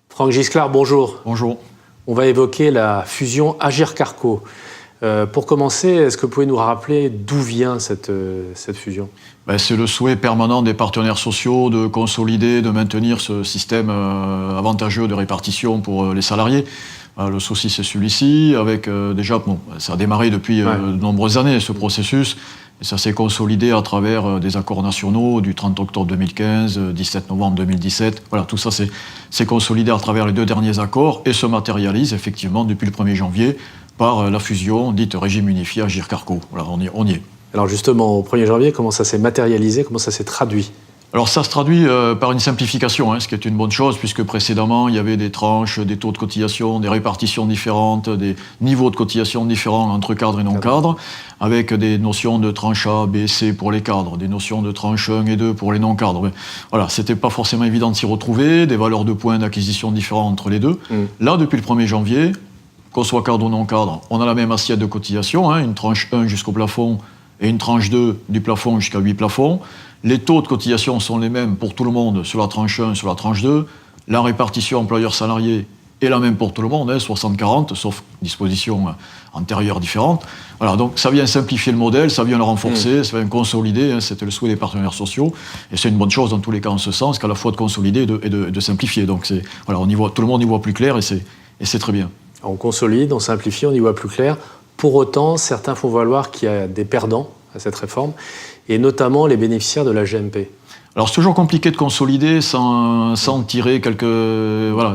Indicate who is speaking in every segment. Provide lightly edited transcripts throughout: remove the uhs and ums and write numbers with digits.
Speaker 1: Franck Gisclard, bonjour.
Speaker 2: Bonjour.
Speaker 1: On va évoquer la fusion Agirc-Arrco. Pour commencer, est-ce que vous pouvez nous rappeler d'où vient cette fusion ?
Speaker 2: C'est le souhait permanent des partenaires sociaux de consolider, de maintenir ce système avantageux de répartition pour les salariés. Le souci, c'est celui-ci, avec ça a démarré depuis de nombreuses années, ce processus, et ça s'est consolidé à travers des accords nationaux du 30 octobre 2015, 17 novembre 2017. Voilà, tout ça s'est consolidé à travers les 2 derniers accords et se matérialise effectivement depuis le 1er janvier par la fusion dite régime unifié Agirc-Arrco. Voilà, on y est.
Speaker 1: Alors justement, au 1er janvier, comment ça s'est matérialisé, comment ça s'est traduit ?
Speaker 2: Alors ça se traduit par une simplification, ce qui est une bonne chose, puisque précédemment, il y avait des tranches, des taux de cotisation, des répartitions différentes, des niveaux de cotisation différents entre cadres et non-cadres, avec des notions de tranche A, B, C pour les cadres, des notions de tranche 1 et 2 pour les non-cadres. Mais voilà, c'était pas forcément évident de s'y retrouver, des valeurs de points d'acquisition différentes entre les deux. Là, depuis le 1er janvier, qu'on soit cadre ou non-cadre, on a la même assiette de cotisation, une tranche 1 jusqu'au plafond et une tranche 2 du plafond jusqu'à 8 plafonds. Les taux de cotisation sont les mêmes pour tout le monde sur la tranche 1 et sur la tranche 2. La répartition employeur-salarié est la même pour tout le monde, 60-40, sauf dispositions antérieures différentes. Voilà, donc ça vient simplifier le modèle, ça vient le renforcer, ça vient consolider, c'était le souhait des partenaires sociaux, et c'est une bonne chose dans tous les cas en ce sens, qu'à la fois de consolider et de simplifier. Donc voilà, tout le monde y voit plus clair et c'est très bien.
Speaker 1: On consolide, on simplifie, on y voit plus clair. Pour autant, certains font valoir qu'il y a des perdants à cette réforme, et notamment les bénéficiaires de la GMP.
Speaker 2: Alors c'est toujours compliqué de consolider sans tirer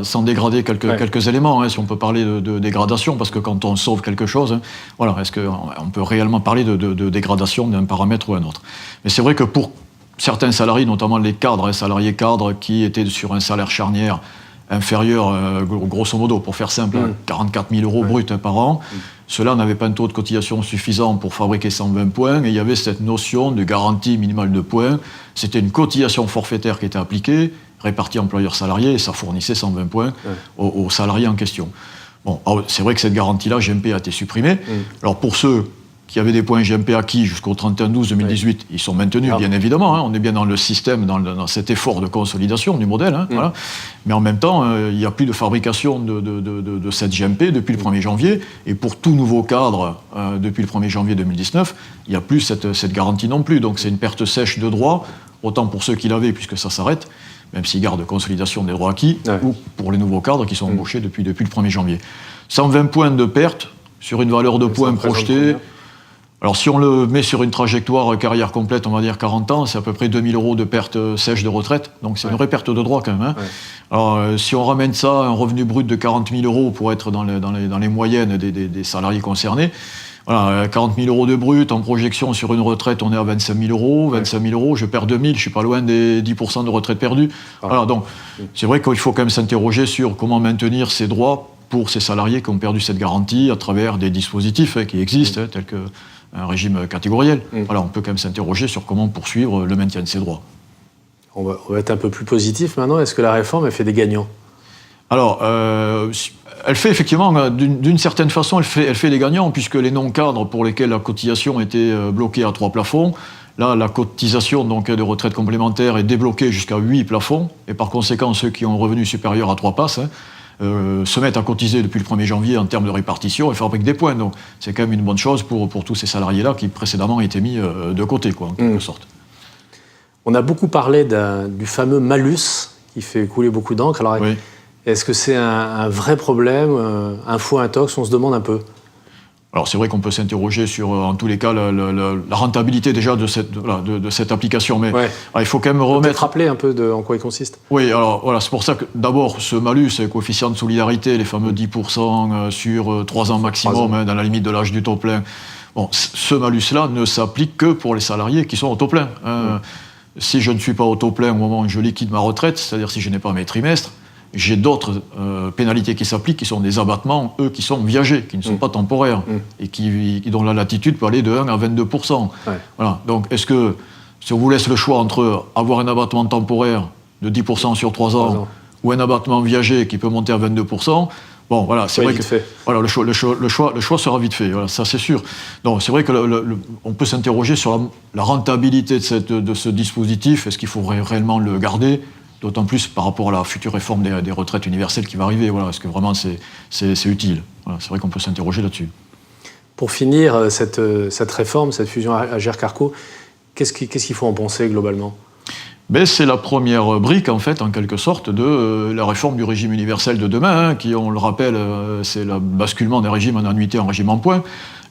Speaker 2: sans dégrader quelques éléments, si on peut parler de dégradation, parce que quand on sauve quelque chose, est-ce qu'on peut réellement parler de dégradation d'un paramètre ou un autre ? Mais c'est vrai que pour certains salariés, notamment les cadres, salariés cadres qui étaient sur un salaire charnière inférieur, grosso modo, pour faire simple, 44 000 € bruts par an. Ceux-là n'avaient pas un taux de cotisation suffisant pour fabriquer 120 points, et il y avait cette notion de garantie minimale de points. C'était une cotisation forfaitaire qui était appliquée, répartie employeur-salarié, et ça fournissait 120 points aux salariés en question. Bon, c'est vrai que cette garantie-là, GMP, a été supprimée. Alors pour ceux qui avaient des points GMP acquis jusqu'au 31/12/2018, ils sont maintenus, bien évidemment. On est bien dans le système, dans cet effort de consolidation du modèle. Voilà. Mais en même temps, il n'y a plus de fabrication de cette GMP depuis le 1er janvier. Et pour tout nouveau cadre, depuis le 1er janvier 2019, il n'y a plus cette garantie non plus. Donc c'est une perte sèche de droits, autant pour ceux qui l'avaient, puisque ça s'arrête, même s'ils gardent consolidation des droits acquis, ou pour les nouveaux cadres qui sont embauchés depuis le 1er janvier. 120 points de perte sur une valeur de points projetée. Alors si on le met sur une trajectoire carrière complète, on va dire 40 ans, c'est à peu près 2 000 € de perte sèche de retraite. Donc c'est une vraie perte de droit quand même. Alors si on ramène ça à un revenu brut de 40 000 € pour être dans les moyennes des salariés concernés, 40 000 € de brut, en projection sur une retraite, on est à 25 000 €. 25 000 €, je perds 2 000, je suis pas loin des 10% de retraite perdue. Donc c'est vrai qu'il faut quand même s'interroger sur comment maintenir ces droits pour ces salariés qui ont perdu cette garantie à travers des dispositifs qui existent, tels que un régime catégoriel. On peut quand même s'interroger sur comment poursuivre le maintien de ces droits.
Speaker 1: On va être un peu plus positif maintenant. Est-ce que la réforme, elle fait des gagnants ?
Speaker 2: Alors, elle fait effectivement, d'une certaine façon, elle fait des gagnants, puisque les non-cadres pour lesquels la cotisation était bloquée à 3 plafonds, là, la cotisation donc, de retraite complémentaire est débloquée jusqu'à 8 plafonds, et par conséquent, ceux qui ont un revenu supérieur à 3 passes, se mettent à cotiser depuis le 1er janvier en termes de répartition et fabriquent des points. Donc c'est quand même une bonne chose pour tous ces salariés-là qui précédemment étaient mis de côté, en quelque sorte.
Speaker 1: On a beaucoup parlé du fameux malus qui fait couler beaucoup d'encre. Alors, est-ce que c'est un vrai problème, un faux intox ? On se demande un peu.
Speaker 2: Alors c'est vrai qu'on peut s'interroger sur, en tous les cas, la rentabilité déjà de cette application, mais il faut quand même remettre...
Speaker 1: Peut-être rappeler un peu en quoi il consiste.
Speaker 2: Oui, alors voilà, c'est pour ça que d'abord ce malus, le coefficient de solidarité, les fameux 10% sur 3 ans maximum, dans la limite de l'âge du taux plein. Bon, ce malus-là ne s'applique que pour les salariés qui sont au taux plein. Si je ne suis pas au taux plein au moment où je liquide ma retraite, c'est-à-dire si je n'ai pas mes trimestres, j'ai d'autres pénalités qui s'appliquent, qui sont des abattements, eux, qui sont viagers, qui ne sont pas temporaires, et dont la latitude peut aller de 1 à 22%. Voilà. Donc, est-ce que, si on vous laisse le choix entre avoir un abattement temporaire de 10% sur 3 ans, ou un abattement viager qui peut monter à 22%, Bon, voilà, c'est vrai que voilà, le choix sera vite fait, voilà, ça c'est sûr. Donc c'est vrai que on peut s'interroger sur la rentabilité de ce dispositif. Est-ce qu'il faudrait réellement le garder? D'autant plus par rapport à la future réforme des retraites universelles qui va arriver. Voilà, est-ce que vraiment c'est utile? Voilà, c'est vrai qu'on peut s'interroger là-dessus.
Speaker 1: Pour finir, cette réforme, cette fusion Agirc-Arrco, qu'est-ce qu'il faut en penser globalement?
Speaker 2: Ben, c'est la première brique, en fait, en quelque sorte, de la réforme du régime universel de demain, qui, on le rappelle, c'est le basculement d'un régime en annuité en régime en points.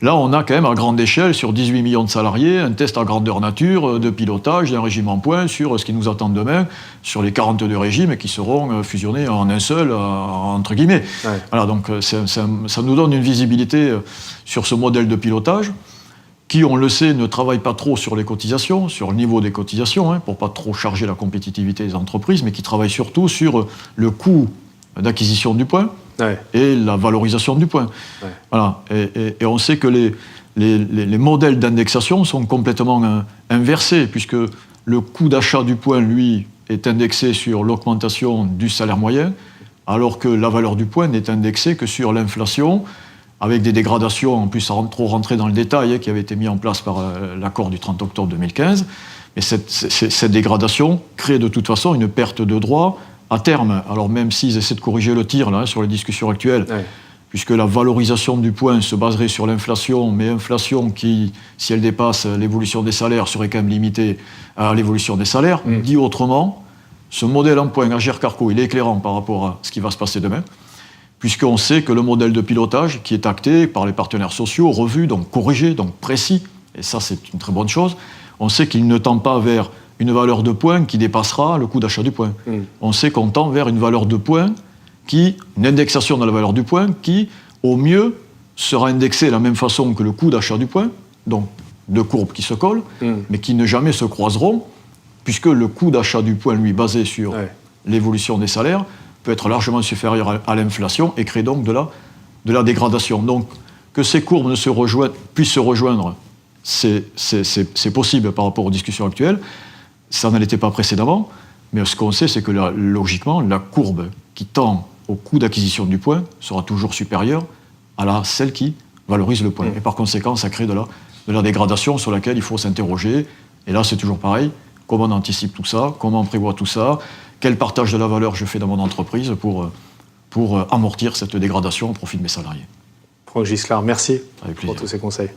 Speaker 2: Là, on a quand même à grande échelle, sur 18 millions de salariés, un test à grandeur nature de pilotage d'un régime en points sur ce qui nous attend demain, sur les 42 régimes qui seront fusionnés en un seul, entre guillemets. Ouais. Voilà, donc ça nous donne une visibilité sur ce modèle de pilotage, qui, on le sait, ne travaille pas trop sur les cotisations, sur le niveau des cotisations, pour pas trop charger la compétitivité des entreprises, mais qui travaille surtout sur le coût d'acquisition du point et la valorisation du point. Ouais. Voilà. Et on sait que les modèles d'indexation sont complètement inversés, puisque le coût d'achat du point, lui, est indexé sur l'augmentation du salaire moyen, alors que la valeur du point n'est indexée que sur l'inflation, avec des dégradations, en plus sans trop rentrer dans le détail, qui avaient été mis en place par l'accord du 30 octobre 2015. Mais cette dégradation crée de toute façon une perte de droits à terme. Alors même s'ils essaient de corriger le tir là, sur les discussions actuelles, puisque la valorisation du point se baserait sur l'inflation, mais inflation qui, si elle dépasse l'évolution des salaires, serait quand même limitée à l'évolution des salaires. Dit autrement, ce modèle en point Agirc-Arrco, il est éclairant par rapport à ce qui va se passer demain, puisqu'on sait que le modèle de pilotage qui est acté par les partenaires sociaux, revu, donc corrigé, donc précis, et ça c'est une très bonne chose, on sait qu'il ne tend pas vers une valeur de point qui dépassera le coût d'achat du point. On sait qu'on tend vers une valeur de point une indexation de la valeur du point qui, au mieux, sera indexée de la même façon que le coût d'achat du point, donc deux courbes qui se collent, mais qui ne jamais se croiseront, puisque le coût d'achat du point, lui, basé sur l'évolution des salaires, peut être largement supérieur à l'inflation et crée donc de la dégradation. Donc, que ces courbes puissent se rejoindre, c'est possible par rapport aux discussions actuelles. Ça ne l'était pas précédemment, mais ce qu'on sait, c'est que logiquement, la courbe qui tend au coût d'acquisition du point sera toujours supérieure à celle qui valorise le point. Et par conséquent, ça crée de la dégradation sur laquelle il faut s'interroger. Et là, c'est toujours pareil. Comment on anticipe tout ça? Comment on prévoit tout ça? Quel partage de la valeur je fais dans mon entreprise pour amortir cette dégradation au profit de mes salariés?
Speaker 1: Franck Gisclard, merci pour tous ces conseils.